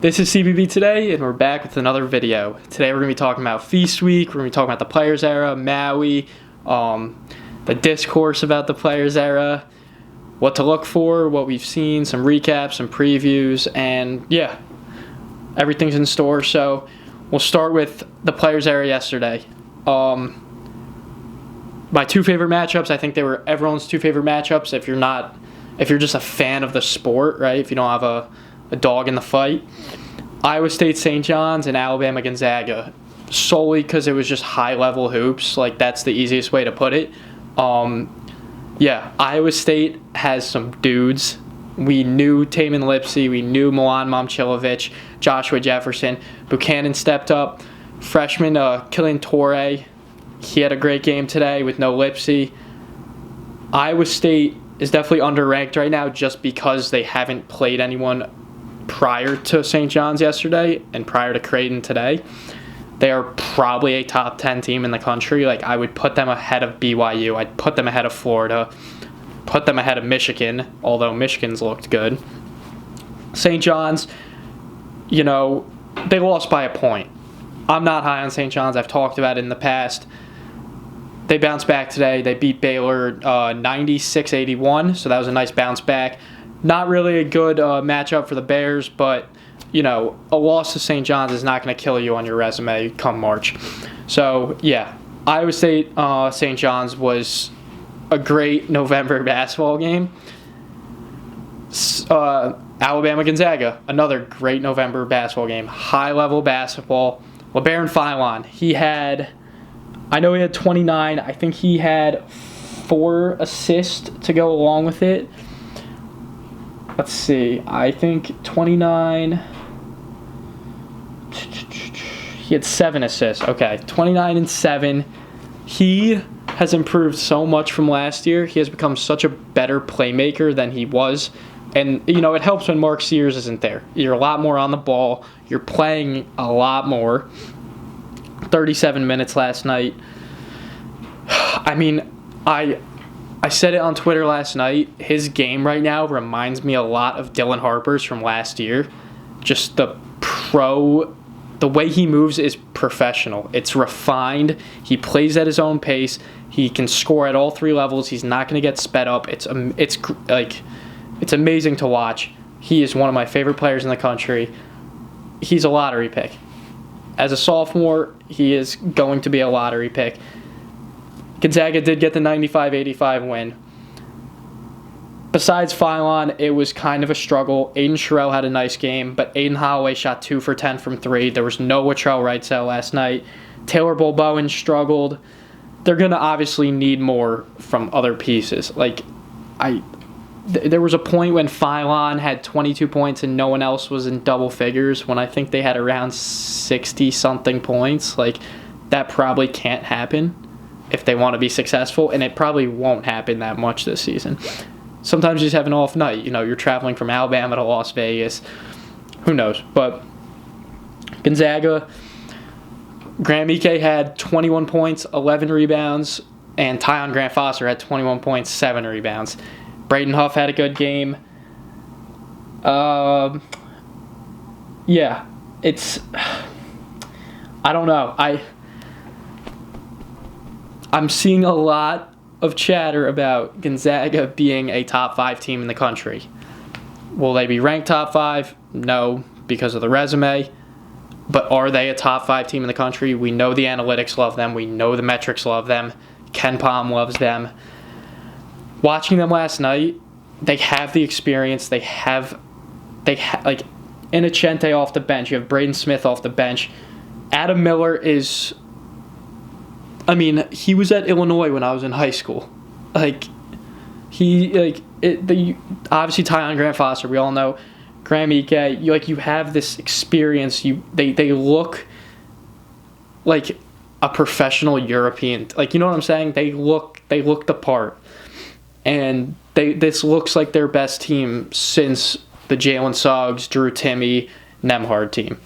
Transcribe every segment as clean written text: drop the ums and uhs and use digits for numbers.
This is CBB Today, and we're back with another video. Today we're going to be talking about Feast Week, we're going to be talking about the Players Era, Maui, the discourse about the Players Era, what to look for, what we've seen, some recaps, some previews, and yeah, everything's in store. So we'll start with the Players Era yesterday. My two favorite matchups, I think they were everyone's two favorite matchups if you're just a fan of the sport, right? If you don't have a dog in the fight. Iowa State St. John's and Alabama Gonzaga, solely because it was just high-level hoops. Like, that's the easiest way to put it. Iowa State has some dudes. We knew Tamin Lipsey. We knew Milan Momcilovic, Joshua Jefferson. Buchanan stepped up. Freshman Killian Torrey, he had a great game today with no Lipsey. Iowa State is definitely underranked right now just because they haven't played anyone prior to St. John's yesterday and prior to Creighton today. They are probably a top 10 team in the country. Like, I would put them ahead of BYU. I'd put them ahead of Florida. Put them ahead of Michigan, although Michigan's looked good. St. John's, they lost by a point. I'm not high on St. John's. I've talked about it in the past. They bounced back today. They beat Baylor 96-81, so that was a nice bounce back. Not really a good matchup for the Bears, but, a loss to St. John's is not going to kill you on your resume come March. So, yeah, Iowa State St. John's was a great November basketball game. Alabama Gonzaga, another great November basketball game. High-level basketball. LeBaron Filon, I know he had 29. I think he had 4 assists to go along with it. Let's see. I think 29. He had 7 assists. Okay, 29 and 7. He has improved so much from last year. He has become such a better playmaker than he was. And, it helps when Mark Sears isn't there. You're a lot more on the ball. You're playing a lot more. 37 minutes last night. I mean, I said it on Twitter last night. His game right now reminds me a lot of Dylan Harper's from last year. Just the way he moves is professional. It's refined. He plays at his own pace. He can score at all 3 levels. He's not going to get sped up. It's amazing to watch. He is one of my favorite players in the country. He's a lottery pick. As a sophomore, he is going to be a lottery pick. Gonzaga did get the 95-85 win. Besides Filon, it was kind of a struggle. Aiden Sherrill had a nice game, but Aiden Holloway shot 2 for 10 from 3. There was no Latrell Wrightsell last night. Taylor Bowen struggled. They're going to obviously need more from other pieces. There was a point when Filon had 22 points and no one else was in double figures, when I think they had around 60-something points. That probably can't happen if they want to be successful, and it probably won't happen that much this season. Sometimes you just have an off night. You're traveling from Alabama to Las Vegas. Who knows? But Gonzaga, Graham Ike had 21 points, 11 rebounds, and Tyon Grant-Foster had 21 points, 7 rebounds. Braden Huff had a good game. I don't know. I'm seeing a lot of chatter about Gonzaga being a top 5 team in the country. Will they be ranked top 5? No, because of the resume. But are they a top 5 team in the country? We know the analytics love them. We know the metrics love them. Ken Pom loves them. Watching them last night, they have the experience. They have Innocente off the bench. You have Braden Smith off the bench. Adam Miller is... he was at Illinois when I was in high school. Obviously Tyon Grant-Foster, we all know. Graham Ike, you have this experience. They look like a professional European. You know what I'm saying? They look the part. And this looks like their best team since the Jalen Suggs, Drew Timme, Nembhard team.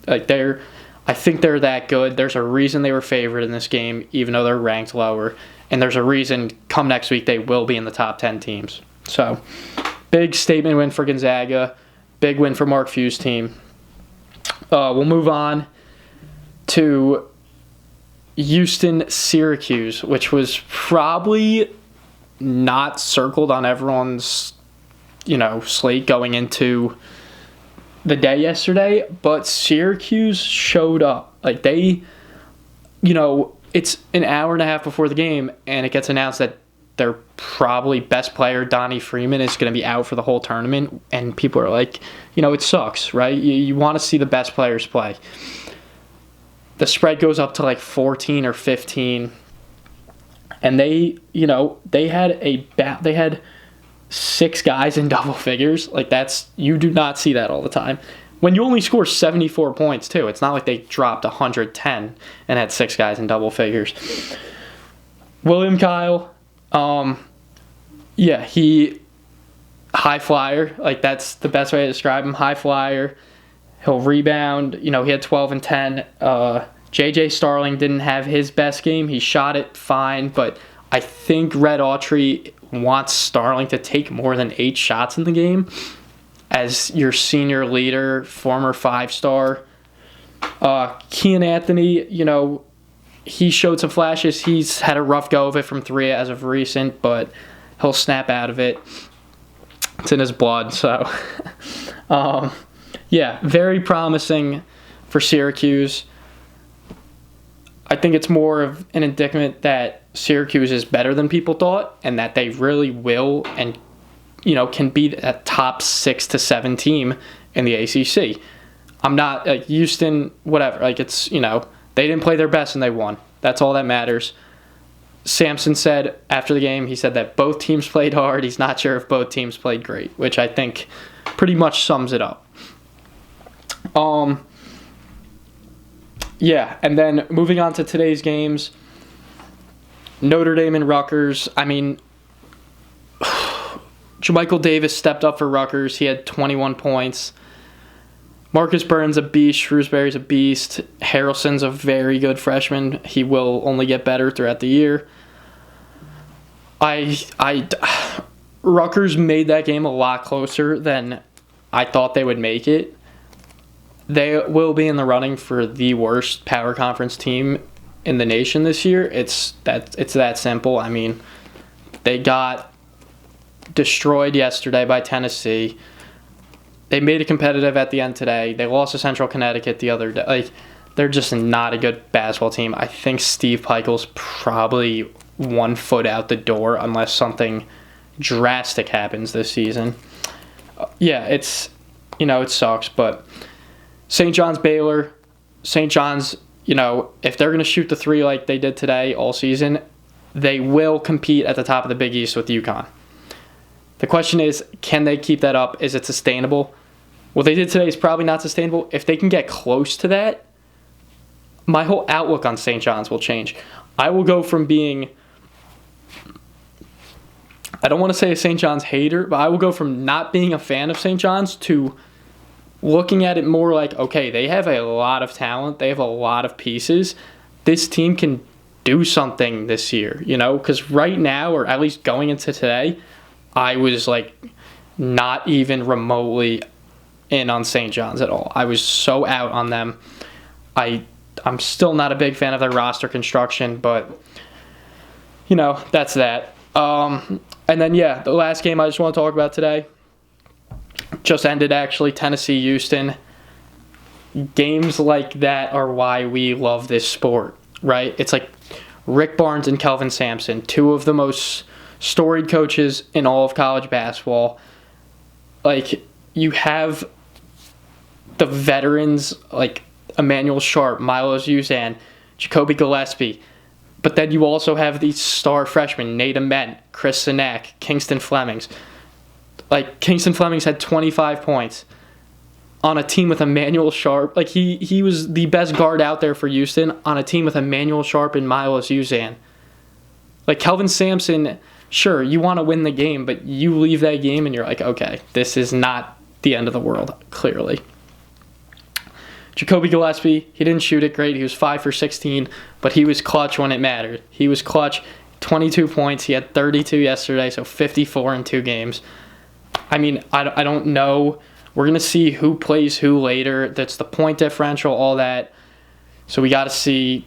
I think they're that good. There's a reason they were favored in this game, even though they're ranked lower. And there's a reason come next week they will be in the top 10 teams. So, big statement win for Gonzaga. Big win for Mark Few's team. We'll move on to Houston-Syracuse, which was probably not circled on everyone's, slate going into the day yesterday, but Syracuse showed up. Like, they, it's an hour and a half before the game, and it gets announced that their probably best player, Donnie Freeman, is going to be out for the whole tournament, and people are like, it sucks, right? You want to see the best players play. The spread goes up to like 14 or 15, and they had 6 guys in double figures. Like, you do not see that all the time. When you only score 74 points, too. It's not like they dropped 110 and had 6 guys in double figures. William Kyle, he high flyer. Like, that's the best way to describe him. High flyer. He'll rebound. He had 12 and 10. J.J. Starling didn't have his best game. He shot it fine, but I think Red Autry wants Starling to take more than 8 shots in the game as your senior leader, former 5-star. Kean Anthony, he showed some flashes. He's had a rough go of it from 3 as of recent, but he'll snap out of it. It's in his blood, so... very promising for Syracuse. I think it's more of an indictment that Syracuse is better than people thought, and that they really will and can be a top 6 to 7 team in the ACC. I'm not like Houston, whatever. Like, it's they didn't play their best and they won. That's all that matters. Sampson said after the game, he said that both teams played hard. He's not sure if both teams played great, which I think pretty much sums it up. And then moving on to today's games, Notre Dame and Rutgers. I mean, Jermichael Davis stepped up for Rutgers. He had 21 points. Marcus Burns a beast. Shrewsbury's a beast. Harrelson's a very good freshman. He will only get better throughout the year. Rutgers made that game a lot closer than I thought they would make it. They will be in the running for the worst power conference team in the nation this year. It's that simple. I mean, they got destroyed yesterday by Tennessee. They made it competitive at the end today. They lost to Central Connecticut the other day. Like, they're just not a good basketball team. I think Steve Pikiell's probably 1 foot out the door unless something drastic happens this season. It sucks, but St. John's Baylor, St. John's, if they're going to shoot the 3 like they did today all season, they will compete at the top of the Big East with UConn. The question is, can they keep that up? Is it sustainable? What they did today is probably not sustainable. If they can get close to that, my whole outlook on St. John's will change. I will go from being, I don't want to say a St. John's hater, but I will go from not being a fan of St. John's to looking at it more like, okay, they have a lot of talent. They have a lot of pieces. This team can do something this year, because right now, or at least going into today, I was like not even remotely in on St. John's at all. I was so out on them. I'm still not a big fan of their roster construction, but that's that. And then the last game I just want to talk about today just ended, actually. Tennessee-Houston. Games like that are why we love this sport, right? It's like Rick Barnes and Kelvin Sampson, 2 of the most storied coaches in all of college basketball. Like, you have the veterans like Emmanuel Sharp, Milos Uzan, Jacoby Gillespie, but then you also have these star freshmen, Nate Ament, Chris Sinek, Kingston Flemings. Like, Kingston Flemings had 25 points on a team with Emmanuel Sharp. Like, he was the best guard out there for Houston on a team with Emmanuel Sharp and Milos Uzan. Like, Kelvin Sampson, sure, you want to win the game, but you leave that game and you're like, okay, this is not the end of the world, clearly. Jacoby Gillespie, he didn't shoot it great. He was 5 for 16, but he was clutch when it mattered. He was clutch, 22 points. He had 32 yesterday, so 54 in 2 games. I mean, I don't know. We're going to see who plays who later. That's the point differential, all that. So we got to see,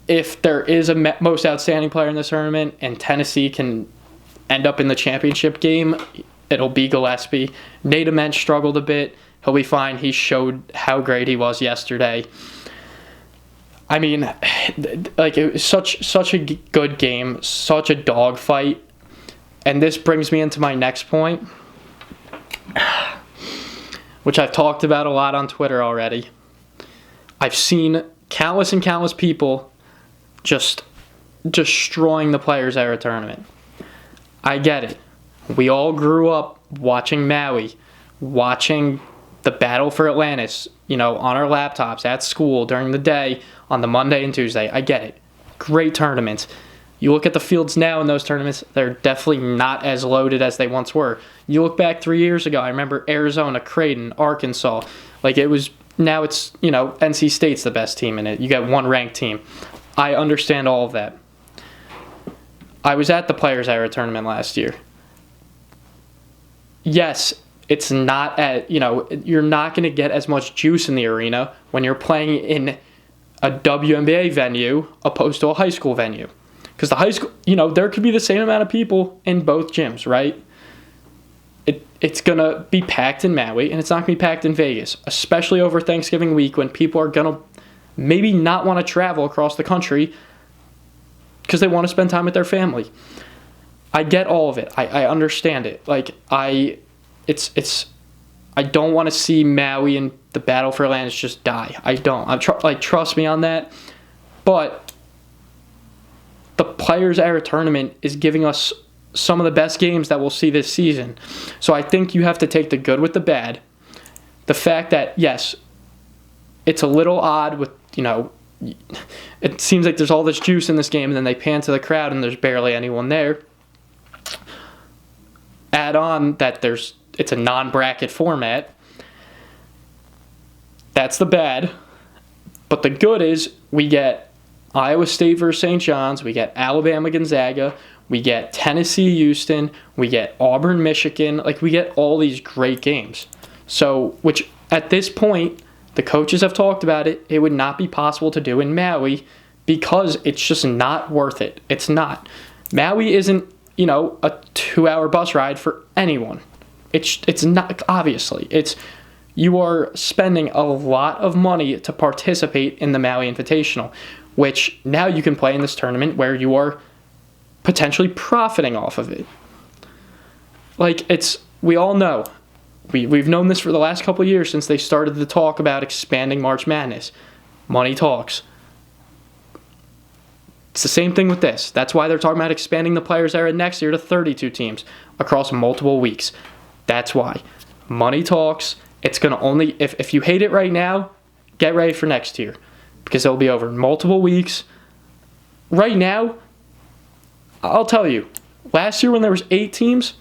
if there is a most outstanding player in this tournament and Tennessee can end up in the championship game, it'll be Gillespie. Nate Ament struggled a bit. He'll be fine. He showed how great he was yesterday. I mean, it was such a good game, such a dogfight. And this brings me into my next point, which I've talked about a lot on Twitter already. I've seen countless and countless people just destroying the Players Era tournament. I get it. We all grew up watching Maui, watching the battle for Atlantis, on our laptops, at school, during the day, on the Monday and Tuesday. I get it. Great tournaments. You look at the fields now in those tournaments, they're definitely not as loaded as they once were. You look back 3 years ago, I remember Arizona, Creighton, Arkansas. Now it's, NC State's the best team in it. You got one ranked team. I understand all of that. I was at the Players Era tournament last year. Yes, it's not you're not going to get as much juice in the arena when you're playing in a WNBA venue opposed to a high school venue. Because the high school, there could be the same amount of people in both gyms, right? It's going to be packed in Maui, and it's not going to be packed in Vegas, especially over Thanksgiving week when people are going to maybe not want to travel across the country because they want to spend time with their family. I get all of it. I understand it. I don't want to see Maui and the battle for Atlantis just die. I don't. Trust me on that. But the Players Era tournament is giving us some of the best games that we'll see this season. So I think you have to take the good with the bad. The fact that, yes, it's a little odd with, it seems like there's all this juice in this game, and then they pan to the crowd and there's barely anyone there. Add on that it's a non-bracket format. That's the bad. But the good is we get Iowa State versus St. John's, we get Alabama Gonzaga, we get Tennessee Houston, we get Auburn Michigan. We get all these great games. So, which at this point, the coaches have talked about it, it would not be possible to do in Maui because it's just not worth it. It's not. Maui isn't, a 2-hour bus ride for anyone. It's not, obviously. You are spending a lot of money to participate in the Maui Invitational, which now you can play in this tournament where you are potentially profiting off of it. We all know. We've known this for the last couple of years since they started to talk about expanding March Madness. Money talks. It's the same thing with this. That's why they're talking about expanding the Players Era next year to 32 teams across multiple weeks. That's why. Money talks. It's going to only, if you hate it right now, get ready for next year because it'll be over multiple weeks. Right now, I'll tell you, last year when there was 8 teams,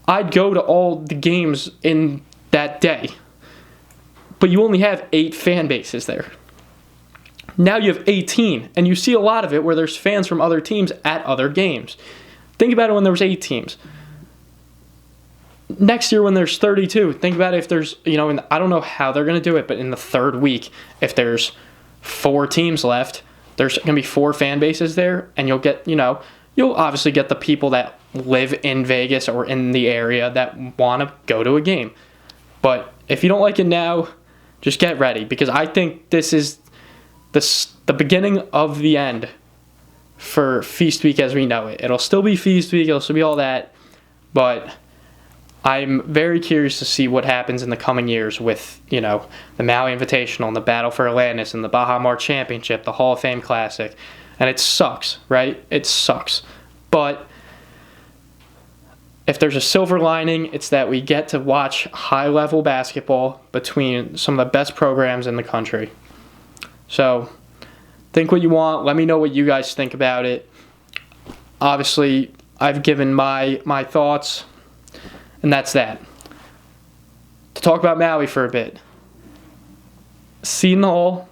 I'd go to all the games in that day. But you only have 8 fan bases there. Now you have 18, and you see a lot of it where there's fans from other teams at other games. Think about it when there was 8 teams. Next year when there's 32, think about it if there's, I don't know how they're going to do it, but in the third week, if there's 4 teams left, there's going to be 4 fan bases there, and you'll get, you'll obviously get the people that live in Vegas or in the area that want to go to a game. But if you don't like it now, just get ready, because I think this is the beginning of the end for Feast Week as we know it. It'll still be Feast Week, it'll still be all that, but I'm very curious to see what happens in the coming years with, the Maui Invitational and the Battle for Atlantis and the Baja Mar Championship, the Hall of Fame Classic. And it sucks, right? It sucks. But if there's a silver lining, it's that we get to watch high-level basketball between some of the best programs in the country. So, think what you want. Let me know what you guys think about it. Obviously, I've given my thoughts, and that's that. To talk about Maui for a bit. Seton Hall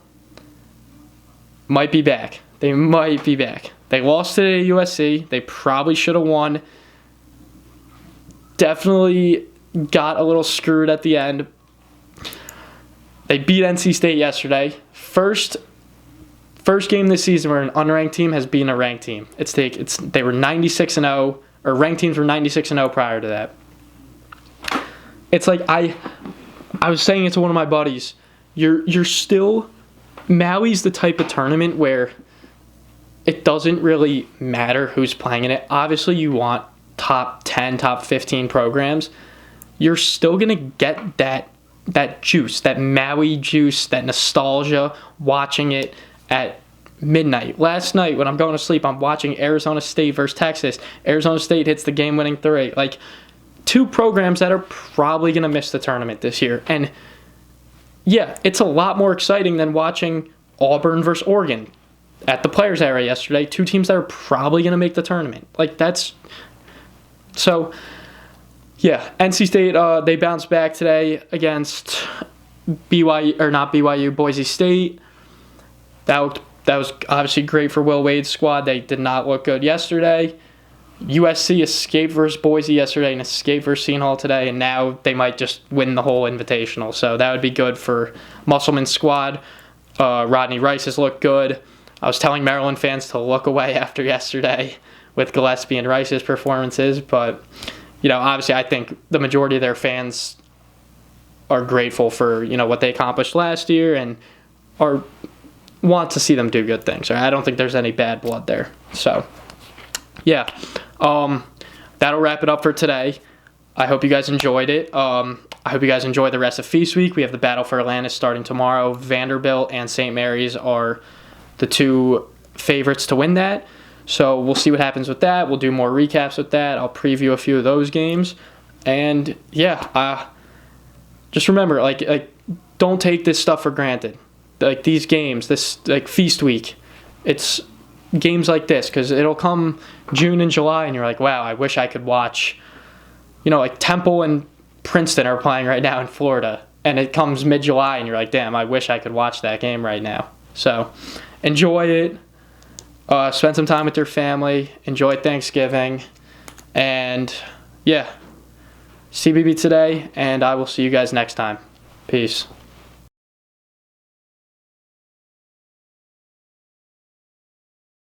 might be back. They might be back. They lost today to USC. They probably should have won. Definitely, got a little screwed at the end. They beat NC State yesterday. First game this season where an unranked team has beaten a ranked team. They were 96-0, or ranked teams were 96-0 prior to that. It's like I was saying it to one of my buddies. You're still, Maui's the type of tournament where it doesn't really matter who's playing in it. Obviously, you want top 10, top 15 programs. You're still going to get that juice, that Maui juice, that nostalgia, watching it at midnight. Last night, when I'm going to sleep, I'm watching Arizona State versus Texas. Arizona State hits the game-winning three. Like, two programs that are probably going to miss the tournament this year. And, yeah, it's a lot more exciting than watching Auburn versus Oregon at the Players Area yesterday. Two teams that are probably going to make the tournament. Like, that's... So, yeah, NC State, they bounced back today against Boise State. That was obviously great for Will Wade's squad. They did not look good yesterday. USC escaped versus Boise yesterday and escaped versus Seton Hall today, and now they might just win the whole invitational. So that would be good for Musselman's squad. Rodney Rice has looked good. I was telling Maryland fans to look away after yesterday with Gillespie and Rice's performances, but obviously I think the majority of their fans are grateful for what they accomplished last year and want to see them do good things. I don't think there's any bad blood there. So, yeah, that'll wrap it up for today. I hope you guys enjoyed it. I hope you guys enjoy the rest of Feast Week. We have the Battle for Atlantis starting tomorrow. Vanderbilt and St. Mary's are the two favorites to win that. So we'll see what happens with that. We'll do more recaps with that. I'll preview a few of those games. And, yeah, just remember, don't take this stuff for granted. Like, these games, Feast Week, it's games like this, because it'll come June and July, and you're like, wow, I wish I could watch, Temple and Princeton are playing right now in Florida. And it comes mid-July, and you're like, damn, I wish I could watch that game right now. So, enjoy it. Spend some time with your family. Enjoy Thanksgiving. And, yeah, CBB today, and I will see you guys next time. Peace.